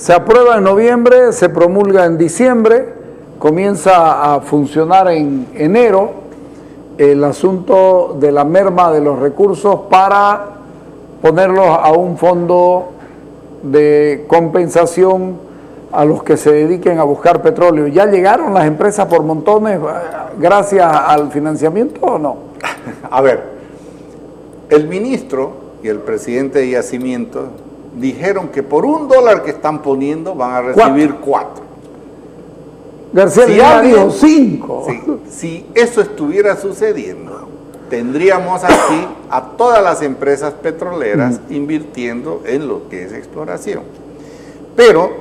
Se aprueba en noviembre, se promulga en diciembre, comienza a funcionar en enero el asunto de la merma de los recursos para ponerlos a un fondo de compensación a los que se dediquen a buscar petróleo. ¿Ya llegaron las empresas por montones gracias al financiamiento o no? A ver, el ministro y el presidente de Yacimiento dijeron que por $1 que están poniendo van a recibir 4. García Lina dijo 5. Si eso estuviera sucediendo, tendríamos aquí a todas las empresas petroleras invirtiendo en lo que es exploración. Pero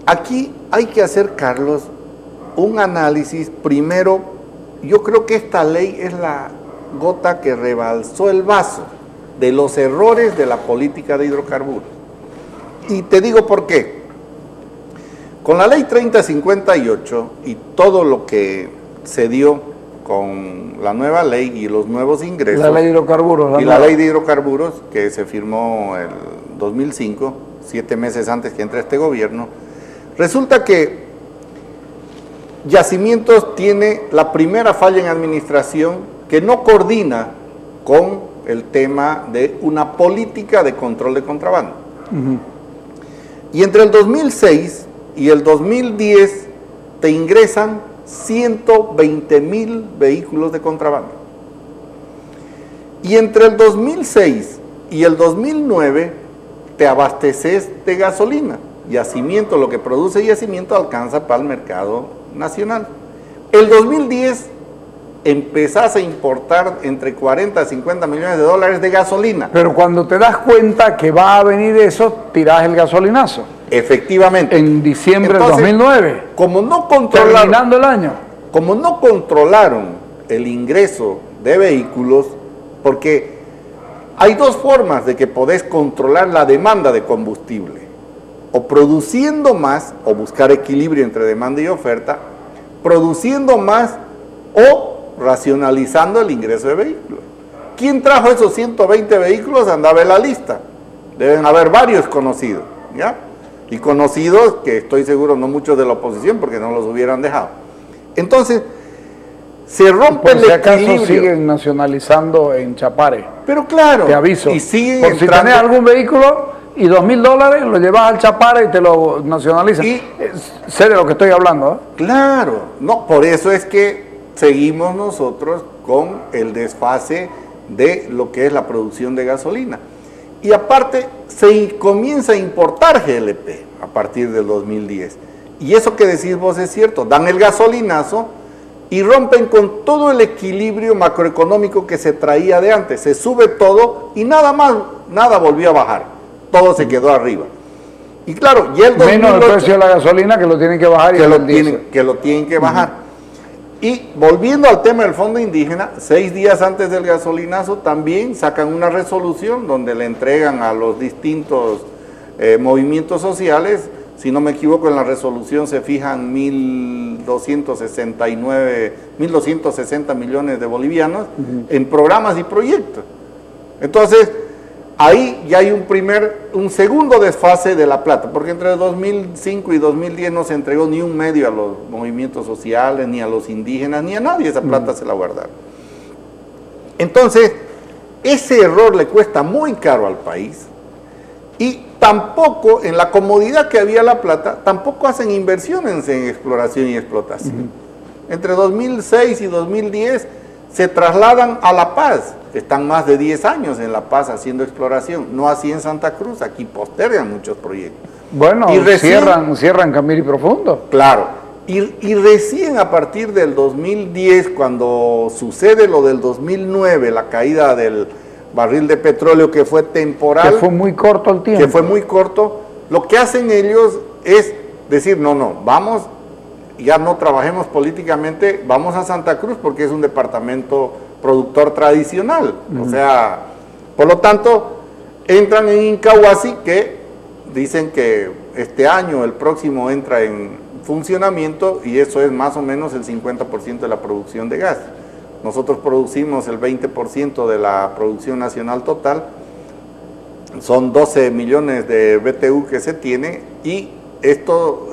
aquí hay que hacer, Carlos, un análisis. Primero, yo creo que esta ley es la gota que rebalsó el vaso de los errores de la política de hidrocarburos. Y te digo por qué. Con la ley 3058 y todo lo que se dio con la nueva ley y los nuevos ingresos. La ley de hidrocarburos. La ley de hidrocarburos que se firmó en 2005, 7 meses antes que entre este gobierno. Resulta que Yacimientos tiene la primera falla en administración que no coordina con el tema de una política de control de contrabando. Y entre el 2006 y el 2010 te ingresan 120,000 vehículos de contrabando. Y entre el 2006 y el 2009 te abasteces de gasolina. Yacimiento, lo que produce Yacimiento alcanza para el mercado nacional. El 2010 empezás a importar entre 40 a 50 millones de dólares de gasolina. Pero cuando te das cuenta que va a venir eso, tirás el gasolinazo. Efectivamente. En diciembre del 2009. Como no controlaron, terminando el año. Como no controlaron el ingreso de vehículos, porque hay dos formas de que podés controlar la demanda de combustible. O produciendo más, o buscar equilibrio entre demanda y oferta, produciendo más o racionalizando el ingreso de vehículos. ¿Quién trajo esos 120 vehículos? Andaba en la lista. Deben haber varios conocidos, ¿ya? Y conocidos que estoy seguro no muchos de la oposición porque no los hubieran dejado. Entonces, se rompe el equilibrio. Siguen nacionalizando en Chapare. Pero claro. Te aviso. Y siguen por si tenés algún vehículo y $2,000 lo llevas al Chapare y te lo nacionalizan. Sé de lo que estoy hablando, ¿eh? Claro. No, por eso es que seguimos nosotros con el desfase de lo que es la producción de gasolina. Y aparte, se comienza a importar GLP a partir del 2010. Y eso que decís vos es cierto, dan el gasolinazo y rompen con todo el equilibrio macroeconómico que se traía de antes. Se sube todo y nada más, nada volvió a bajar. Todo se quedó arriba. Y claro, ya el 2008... Menos el precio de la gasolina que lo tienen que bajar. Que lo tienen que bajar. Y volviendo al tema del fondo indígena, 6 días antes del gasolinazo también sacan una resolución donde le entregan a los distintos movimientos sociales, si no me equivoco en la resolución se fijan 1.260 millones de bolivianos en programas y proyectos. Entonces, ahí ya hay un segundo desfase de la plata, porque entre 2005 y 2010 no se entregó ni un medio a los movimientos sociales, ni a los indígenas, ni a nadie, esa plata se la guardaron. Entonces, ese error le cuesta muy caro al país, y tampoco, en la comodidad que había la plata, tampoco hacen inversiones en exploración y explotación. Entre 2006 y 2010 se trasladan a La Paz. Están más de 10 años en La Paz haciendo exploración, no así en Santa Cruz, aquí postergan muchos proyectos. Bueno, y cierran Camiri Profundo. Claro, y recién a partir del 2010, cuando sucede lo del 2009, la caída del barril de petróleo que fue temporal. Que fue muy corto el tiempo. Que fue muy corto, lo que hacen ellos es decir, no, vamos, ya no trabajemos políticamente, vamos a Santa Cruz porque es un departamento productor tradicional, o sea, por lo tanto, entran en Incahuasi, que dicen que este año, el próximo, entra en funcionamiento, y eso es más o menos el 50% de la producción de gas. Nosotros producimos el 20% de la producción nacional total, son 12 millones de BTU que se tiene, y esto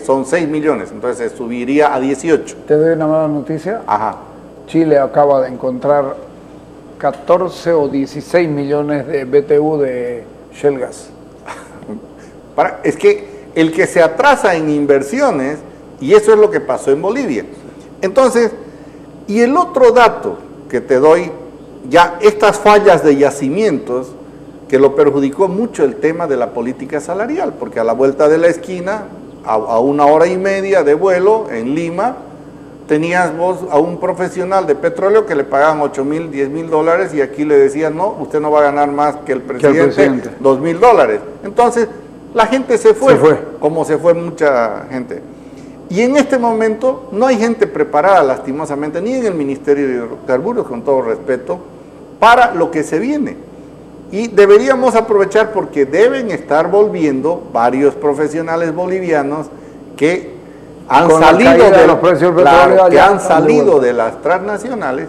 son 6 millones, entonces se subiría a 18. ¿Te doy una mala noticia? Ajá. Chile acaba de encontrar 14 o 16 millones de BTU de Shell Gas. Es que el que se atrasa en inversiones, y eso es lo que pasó en Bolivia. Entonces, y el otro dato que te doy, ya estas fallas de yacimientos, que lo perjudicó mucho el tema de la política salarial, porque a la vuelta de la esquina, a 1 hora y media de vuelo en Lima, tenías vos a un profesional de petróleo que le pagaban 8,000, 10,000 dólares y aquí le decían, no, usted no va a ganar más que el presidente. 2,000 dólares. Entonces, la gente se fue, como se fue mucha gente. Y en este momento no hay gente preparada, lastimosamente, ni en el Ministerio de Hidrocarburos, con todo respeto, para lo que se viene. Y deberíamos aprovechar porque deben estar volviendo varios profesionales bolivianos que han salido de las transnacionales,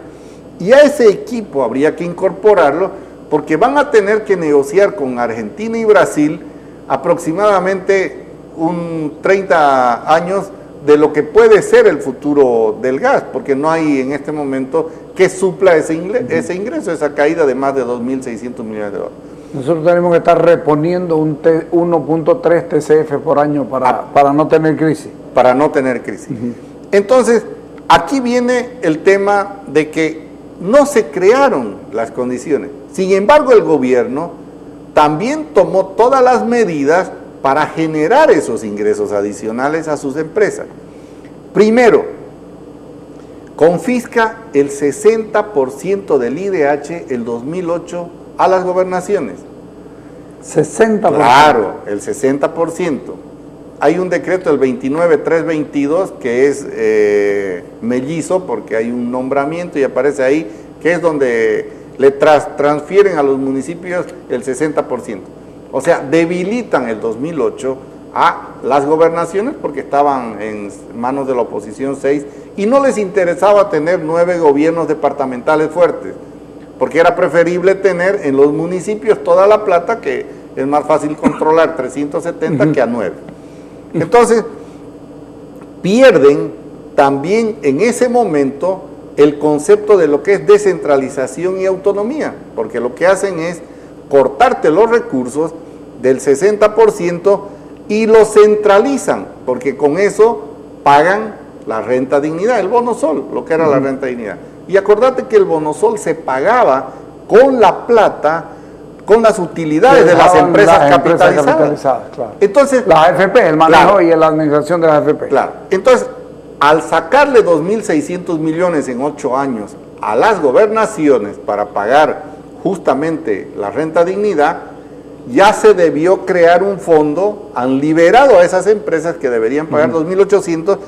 y a ese equipo habría que incorporarlo porque van a tener que negociar con Argentina y Brasil aproximadamente un 30 años de lo que puede ser el futuro del gas, porque no hay en este momento que supla ese ingreso, esa caída de más de 2.600 millones de dólares. Nosotros tenemos que estar reponiendo un 1.3 TCF por año para no tener crisis. Para no tener crisis. Entonces, aquí viene el tema de que no se crearon las condiciones. Sin embargo, el gobierno también tomó todas las medidas para generar esos ingresos adicionales a sus empresas. Primero, confisca el 60% del IDH el 2008 a las gobernaciones. 60%. Claro, el 60%. Hay un decreto, el 29.322, que es mellizo, porque hay un nombramiento y aparece ahí, que es donde le transfieren a los municipios el 60%. O sea, debilitan el 2008 a las gobernaciones porque estaban en manos de la oposición 6 y no les interesaba tener 9 gobiernos departamentales fuertes, porque era preferible tener en los municipios toda la plata, que es más fácil controlar 370 que a 9. Entonces, pierden también en ese momento el concepto de lo que es descentralización y autonomía, porque lo que hacen es cortarte los recursos del 60% y los centralizan, porque con eso pagan la renta dignidad, el bono sol, lo que era la renta dignidad. Y acordate que el bono sol se pagaba con la plata, con las utilidades de las empresas capitalizadas. Claro. Entonces, la AFP, el manejo y la administración de la AFP. Claro. Entonces, al sacarle 2.600 millones en 8 años a las gobernaciones para pagar justamente la renta dignidad, ya se debió crear un fondo, han liberado a esas empresas que deberían pagar 2.800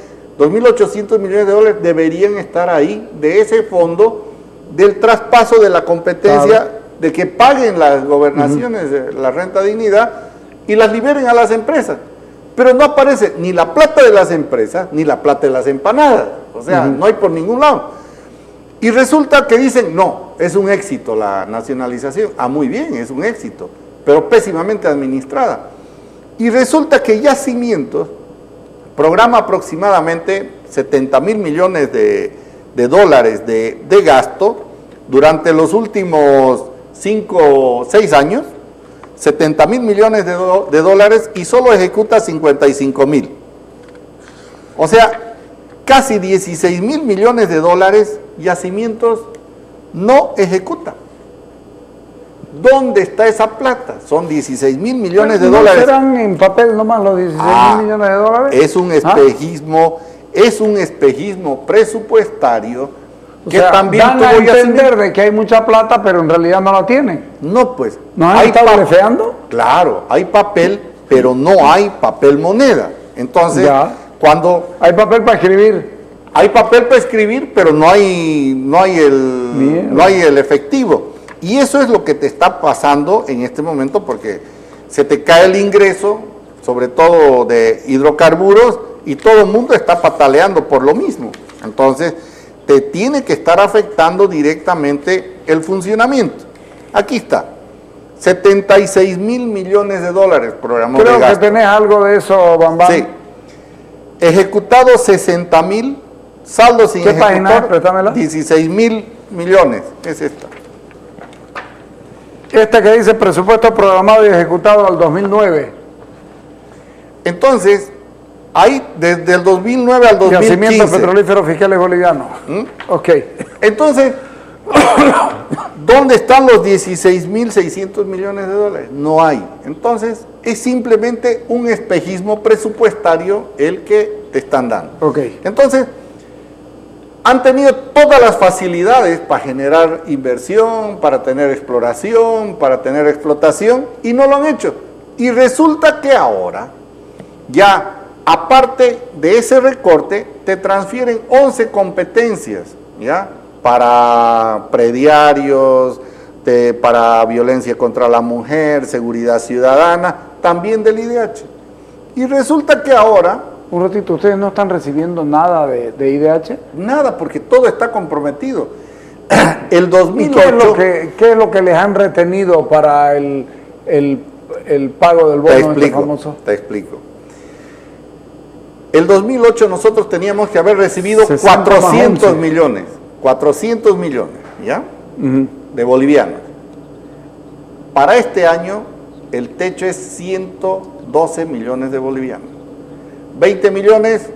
millones de dólares, deberían estar ahí, de ese fondo, del traspaso de la competencia, claro, de que paguen las gobernaciones la renta dignidad y las liberen a las empresas. Pero no aparece ni la plata de las empresas, ni la plata de las empanadas. O sea, no hay por ningún lado. Y resulta que dicen, no, es un éxito la nacionalización. Ah, muy bien, es un éxito, pero pésimamente administrada. Y resulta que Yacimientos programa aproximadamente 70,000 millones de dólares de gasto durante los últimos 5 o 6 años, 70,000 millones de dólares, y solo ejecuta 55,000. O sea, casi 16,000 millones de dólares Yacimientos no ejecuta. ¿Dónde está esa plata? Son 16,000 millones de dólares. ¿No serán en papel nomás los 16,000 millones de dólares? Es un espejismo, es un espejismo presupuestario que también dan a entender de que hay mucha plata, pero en realidad no la tienen. No, pues. ¿No han estado blefeando? Claro, hay papel, pero no hay papel moneda. Entonces, cuando... Hay papel para escribir. Hay papel para escribir, pero no hay el efectivo. Y eso es lo que te está pasando en este momento, porque se te cae el ingreso, sobre todo de hidrocarburos, y todo el mundo está pataleando por lo mismo. Entonces, te tiene que estar afectando directamente el funcionamiento. Aquí está. 76.000 millones de dólares programó de Creo que gasto. tenés algo de eso, Bambam. Sí. Ejecutado 60.000, saldo sin ¿Qué página es? ejecutar Préstamela. 16.000 millones. Es esta. Este que dice presupuesto programado y ejecutado al 2009. Entonces, ahí desde el 2009 al 2015. Yacimientos petrolíferos fiscales bolivianos. Ok. Entonces, ¿dónde están los 16.600 millones de dólares? No hay. Entonces, es simplemente un espejismo presupuestario el que te están dando. Ok. Entonces, han tenido todas las facilidades para generar inversión, para tener exploración, para tener explotación, y no lo han hecho. Y resulta que ahora, ya aparte de ese recorte, te transfieren 11 competencias, ¿ya? Para prediarios, para violencia contra la mujer, seguridad ciudadana, también del IDH. Y resulta que ahora... Un ratito, ¿ustedes no están recibiendo nada de IDH? Nada, porque todo está comprometido. El 2008... ¿Y qué es lo que les han retenido para el pago del bono famoso? Te explico. El 2008 nosotros teníamos que haber recibido 400 millones. 400 millones, ¿ya? De bolivianos. Para este año, el techo es 112 millones de bolivianos. 20 millones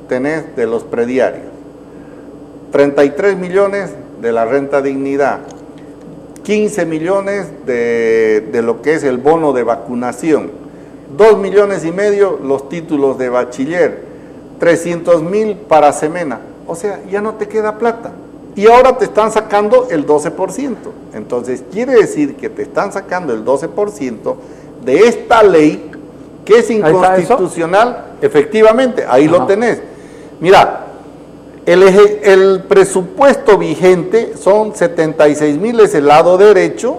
tenés de los prediarios, 33 millones de la renta dignidad, 15 millones de lo que es el bono de vacunación, 2,5 millones los títulos de bachiller, 300,000 para Semena. O sea, ya no te queda plata. Y ahora te están sacando el 12%. Entonces, quiere decir que te están sacando el 12% de esta ley que es inconstitucional. Efectivamente, ahí lo tenés. Mira, el presupuesto vigente son 76.000, es el lado derecho,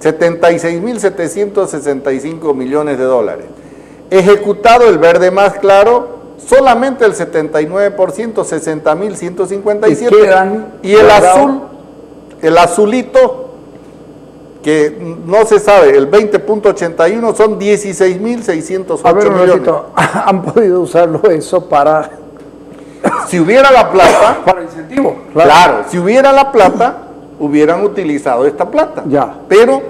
76.765 millones de dólares. Ejecutado el verde más claro, solamente el 79%, 60.157. Y el azul, el azulito, que no se sabe, el 20.81 son 16.608 millones. Ratito, ¿han podido usarlo eso para...? Si hubiera la plata... Para incentivo. Claro, si hubiera la plata, hubieran utilizado esta plata. Ya. Pero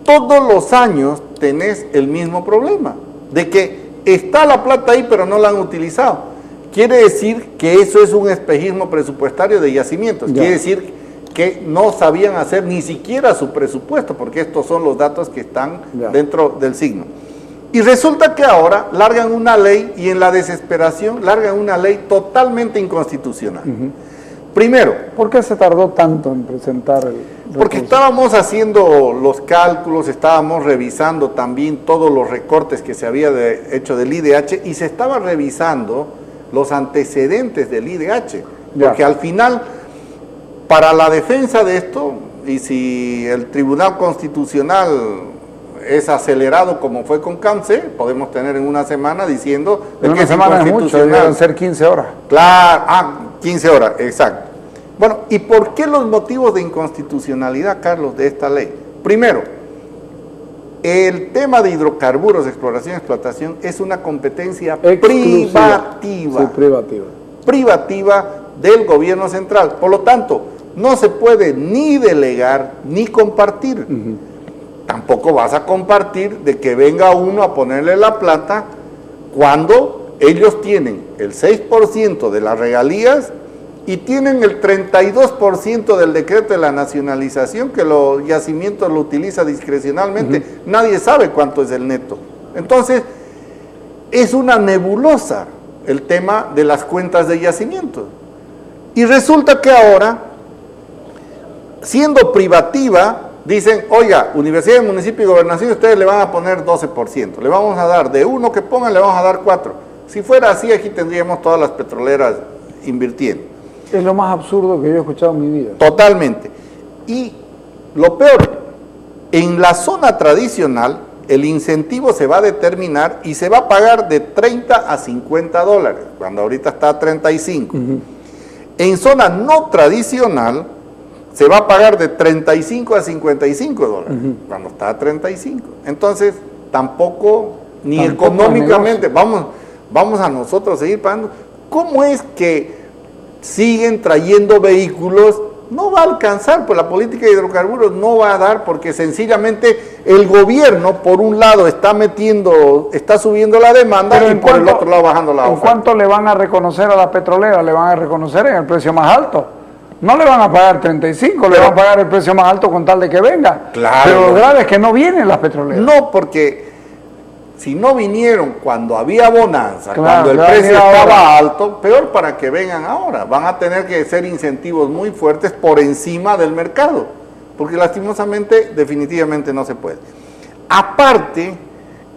todos los años tenés el mismo problema, de que está la plata ahí, pero no la han utilizado. Quiere decir que eso es un espejismo presupuestario de yacimientos. Ya. Quiere decir que no sabían hacer ni siquiera su presupuesto, porque estos son los datos que están dentro del signo. Y resulta que ahora largan una ley, y en la desesperación largan una ley totalmente inconstitucional. Primero, ¿por qué se tardó tanto en presentar el recurso? Porque estábamos haciendo los cálculos, estábamos revisando también todos los recortes que se había hecho del IDH, y se estaba revisando los antecedentes del IDH, porque al final, para la defensa de esto, y si el Tribunal Constitucional es acelerado como fue con CAMSE, podemos tener en una semana diciendo que es inconstitucional. Deben ser 15 horas. Claro, 15 horas, exacto. Bueno, ¿y por qué los motivos de inconstitucionalidad, Carlos, de esta ley? Primero, el tema de hidrocarburos, exploración y explotación, es una competencia privativa. Sí, privativa del gobierno central. Por lo tanto, no se puede ni delegar ni compartir. Tampoco vas a compartir de que venga uno a ponerle la plata cuando ellos tienen el 6% de las regalías y tienen el 32% del decreto de la nacionalización, que los yacimientos lo utiliza discrecionalmente. Nadie sabe cuánto es el neto. Entonces, es una nebulosa el tema de las cuentas de yacimientos. Y resulta que ahora, siendo privativa, dicen, oiga, Universidad, Municipio y Gobernación, ustedes le van a poner 12%, le vamos a dar, de uno que pongan, le vamos a dar 4. Si fuera así, aquí tendríamos todas las petroleras invirtiendo. Es lo más absurdo que yo he escuchado en mi vida. Totalmente. Y lo peor, en la zona tradicional, el incentivo se va a determinar y se va a pagar de 30 a 50 dólares, cuando ahorita está a 35. En zona no tradicional, se va a pagar de 35 a 55 dólares, cuando está a 35. Entonces, tampoco, ni económicamente, vamos a nosotros seguir pagando. ¿Cómo es que siguen trayendo vehículos? No va a alcanzar, pues la política de hidrocarburos no va a dar, porque sencillamente el gobierno, por un lado, está subiendo la demanda, y por el otro lado bajando la oferta. ¿En cuánto le van a reconocer a la petrolera? Le van a reconocer en el precio más alto. No le van a pagar 35, le van a pagar el precio más alto con tal de que venga. Claro. Pero lo grave es que no vienen las petroleras. No, porque si no vinieron cuando había bonanza, claro, cuando el precio estaba alto, peor para que vengan ahora. Van a tener que ser incentivos muy fuertes por encima del mercado, porque lastimosamente, definitivamente no se puede. Aparte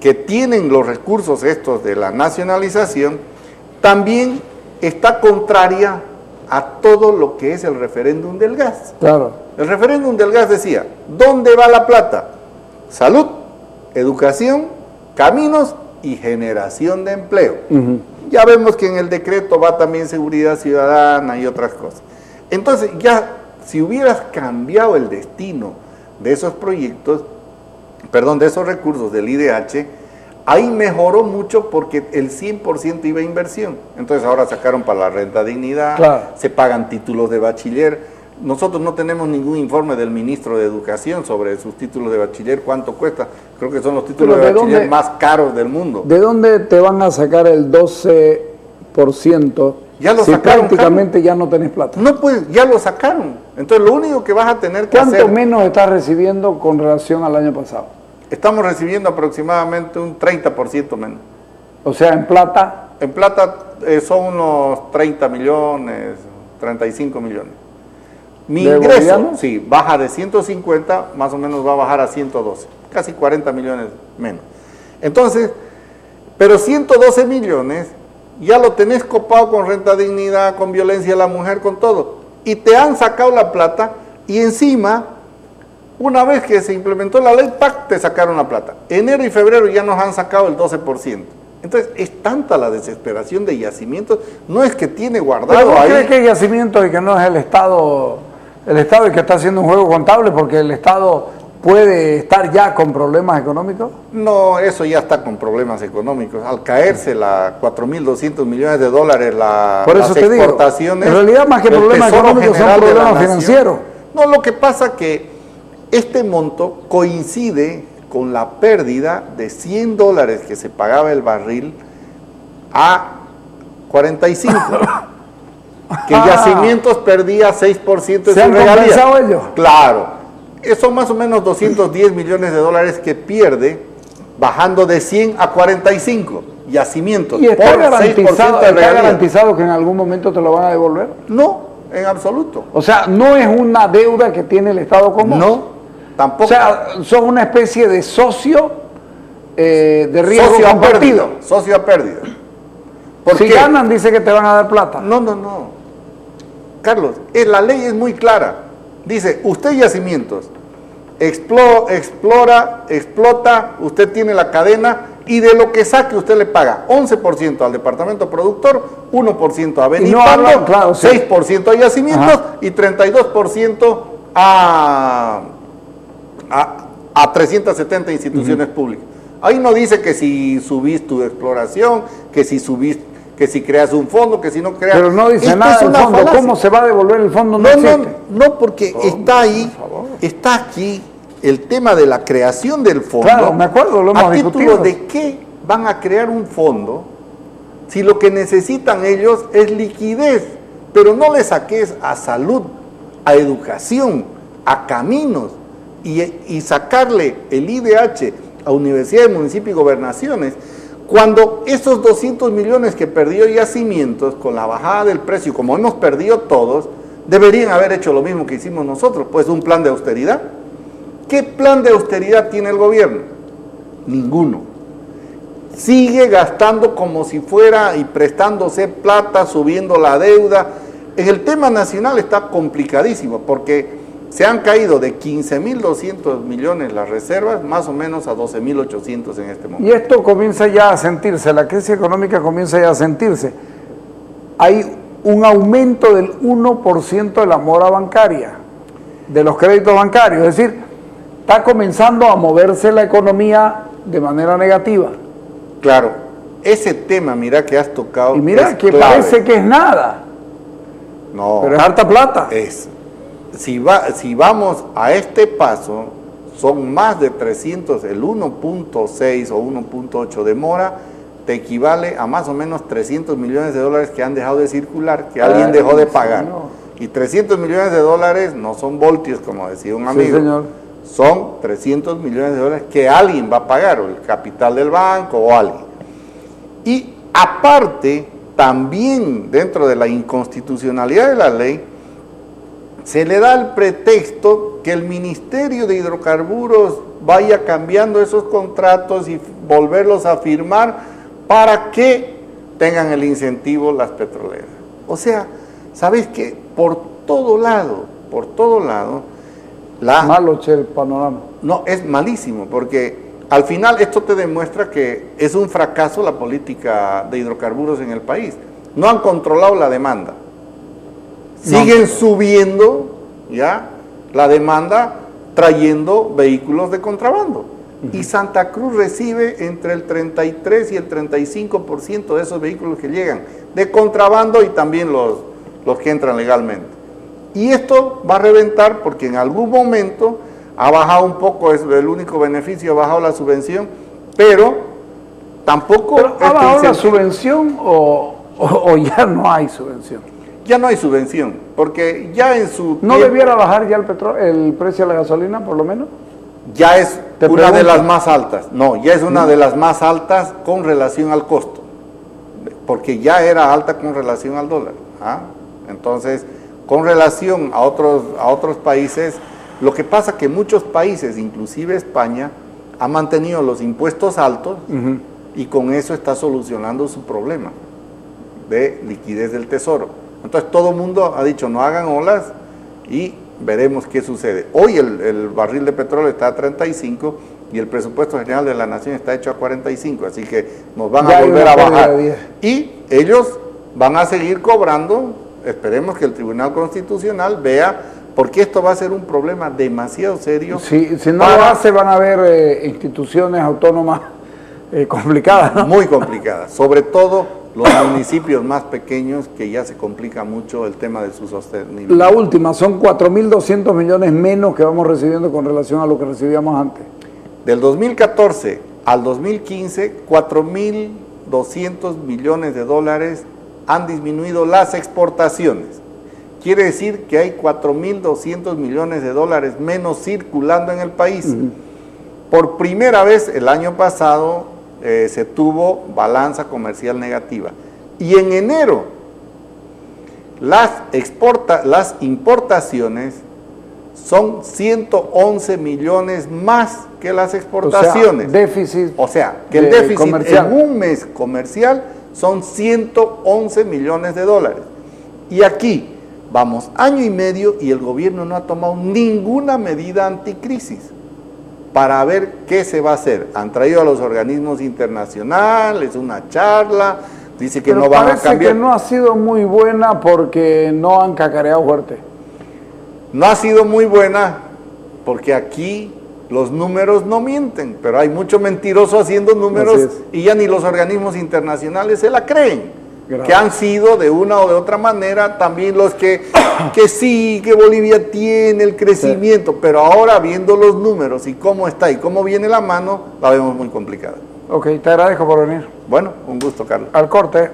que tienen los recursos estos de la nacionalización, también está contraria a todo lo que es el referéndum del gas. Claro. El referéndum del gas decía, ¿dónde va la plata? Salud, educación, caminos y generación de empleo. Ya vemos que en el decreto va también seguridad ciudadana y otras cosas. Entonces, ya si hubieras cambiado el destino de esos proyectos, de esos recursos del IDH, ahí mejoró mucho porque el 100% iba a inversión. Entonces ahora sacaron para la renta dignidad, claro, se pagan títulos de bachiller. Nosotros no tenemos ningún informe del ministro de Educación sobre sus títulos de bachiller, cuánto cuesta. Creo que son los títulos de bachiller más caros del mundo. ¿De dónde te van a sacar el 12%? Ya lo si sacaron, prácticamente ya no tenés plata. No, pues ya lo sacaron. Entonces lo único que vas a tener que hacer... ¿Cuánto menos estás recibiendo con relación al año pasado? Estamos recibiendo aproximadamente un 30% menos. O sea, en plata... En plata son unos 30 millones, 35 millones. Mi ingreso, sí, baja de 150, más o menos va a bajar a 112, casi 40 millones menos. Entonces, pero 112 millones ya lo tenés copado con renta dignidad, con violencia a la mujer, con todo. Y te han sacado la plata y encima... Una vez que se implementó la ley, ¡pac!, te sacaron la plata. Enero y febrero ya nos han sacado el 12%. Entonces, es tanta la desesperación de yacimientos, no es que tiene guardado ahí... ¿Cree que hay yacimientos y que no es el Estado el que está haciendo un juego contable porque el Estado puede estar ya con problemas económicos? No, eso ya está con problemas económicos. Al caerse 4.200 millones de dólares por eso las te exportaciones... Digo, en realidad más que problemas económicos son problemas financieros. No, lo que pasa que este monto coincide con la pérdida de $100 que se pagaba el barril a 45. Que Yacimientos perdía 6% de ¿Se han compensado ellos? Claro. Son más o menos 210 millones de dólares que pierde bajando de 100 a 45. Yacimientos. ¿Y está garantizado que en algún momento te lo van a devolver? No, en absoluto. O sea, no es una deuda que tiene el Estado con vos. No. Tampoco. O sea, son una especie de socio de riesgo socio compartido. Socio a pérdida. Si ganan, dice que te van a dar plata. No. Carlos, la ley es muy clara. Dice, usted yacimientos, explota, usted tiene la cadena y de lo que saque usted le paga 11% al departamento productor, 1% a Benipando, claro, 6% a yacimientos y 32% a 370 instituciones públicas. Ahí no dice que si subís tu exploración, que si creas un fondo, que si no creas... Pero no dice nada del fondo. Falacia. ¿Cómo se va a devolver el fondo? No, porque está ahí, está aquí el tema de la creación del fondo. Claro, me acuerdo, lo hemos discutido. ¿A título de qué van a crear un fondo si lo que necesitan ellos es liquidez? Pero no le saques a salud, a educación, a caminos y sacarle el IDH a universidades, municipios y gobernaciones, cuando esos 200 millones que perdió Yacimientos con la bajada del precio, como hemos perdido todos, deberían haber hecho lo mismo que hicimos nosotros, pues un plan de austeridad. ¿Qué plan de austeridad tiene el gobierno? Ninguno. Sigue gastando como si fuera y prestándose plata, subiendo la deuda. En el tema nacional está complicadísimo porque se han caído de 15.200 millones las reservas, más o menos a 12.800 en este momento. Y esto comienza ya a sentirse, la crisis económica comienza ya a sentirse. Hay un aumento del 1% de la mora bancaria. de los créditos bancarios. Es decir, está comenzando a moverse la economía de manera negativa. Claro, ese tema, mira que has tocado. Y mira es que clave. parece que es nada, No, pero es harta plata. Si vamos a este paso, son más de 300, el 1.6 o 1.8 de mora, te equivale a más o menos 300 millones de dólares que han dejado de circular, que alguien dejó de pagar. Señor. Y 300 millones de dólares no son voltios, como decía un amigo. Sí, señor. Son 300 millones de dólares que alguien va a pagar, o el capital del banco o alguien. Y aparte, también dentro de la inconstitucionalidad de la ley, se le da el pretexto que el Ministerio de Hidrocarburos vaya cambiando esos contratos y volverlos a firmar para que tengan el incentivo las petroleras. O sea, ¿sabes qué? Por todo lado, Malo, che, el panorama. no, es malísimo, porque al final esto te demuestra que es un fracaso la política de hidrocarburos en el país. No han controlado la demanda. Siguen subiendo ya la demanda trayendo vehículos de contrabando. Y Santa Cruz recibe entre el 33 y el 35% de esos vehículos que llegan de contrabando y también los que entran legalmente. Y esto va a reventar porque en algún momento ha bajado un poco, es el único beneficio, ha bajado la subvención, pero tampoco... ¿Pero ha bajado la subvención o ya no hay subvención? Ya no hay subvención, porque ya en su ¿No tiempo debiera bajar ya el precio de la gasolina, por lo menos? ya es Te una de pregunto. las más altas. No, ya es una de las más altas con relación al costo, porque ya era alta con relación al dólar. ¿Ah? Entonces, con relación a otros países, lo que pasa es que muchos países, inclusive España, ha mantenido los impuestos altos y con eso está solucionando su problema de liquidez del tesoro. Entonces todo el mundo ha dicho no hagan olas y veremos qué sucede. Hoy el barril de petróleo está a 35 y el presupuesto general de la nación está hecho a 45, así que nos van a volver a bajar. Y ellos van a seguir cobrando, esperemos que el Tribunal Constitucional vea, porque esto va a ser un problema demasiado serio. Si no lo hace, van a haber instituciones autónomas complicadas, ¿no? Muy complicadas, sobre todo los municipios más pequeños, que ya se complica mucho el tema de su sostenibilidad. La última, son 4.200 millones menos que vamos recibiendo con relación a lo que recibíamos antes. Del 2014 al 2015, 4.200 millones de dólares han disminuido las exportaciones. Quiere decir que hay 4.200 millones de dólares menos circulando en el país. Por primera vez el año pasado se tuvo balanza comercial negativa. Y en enero las importaciones son 111 millones más que las exportaciones. O sea, déficit. O sea, que el déficit comercial. en un mes comercial son 111 millones de dólares. Y aquí vamos año y medio y el gobierno no ha tomado ninguna medida anticrisis para ver qué se va a hacer. Han traído a los organismos internacionales una charla, dice que Pero no van a parece cambiar. que no ha sido muy buena porque no han cacareado fuerte. No ha sido muy buena porque aquí los números no mienten, pero hay mucho mentiroso haciendo números y ya ni los organismos internacionales se la creen. Que han sido de una o de otra manera también los que sí, que Bolivia tiene el crecimiento, pero ahora viendo los números y cómo está y cómo viene la mano, la vemos muy complicada. Ok, te agradezco por venir. Bueno, un gusto, Carlos. Al corte.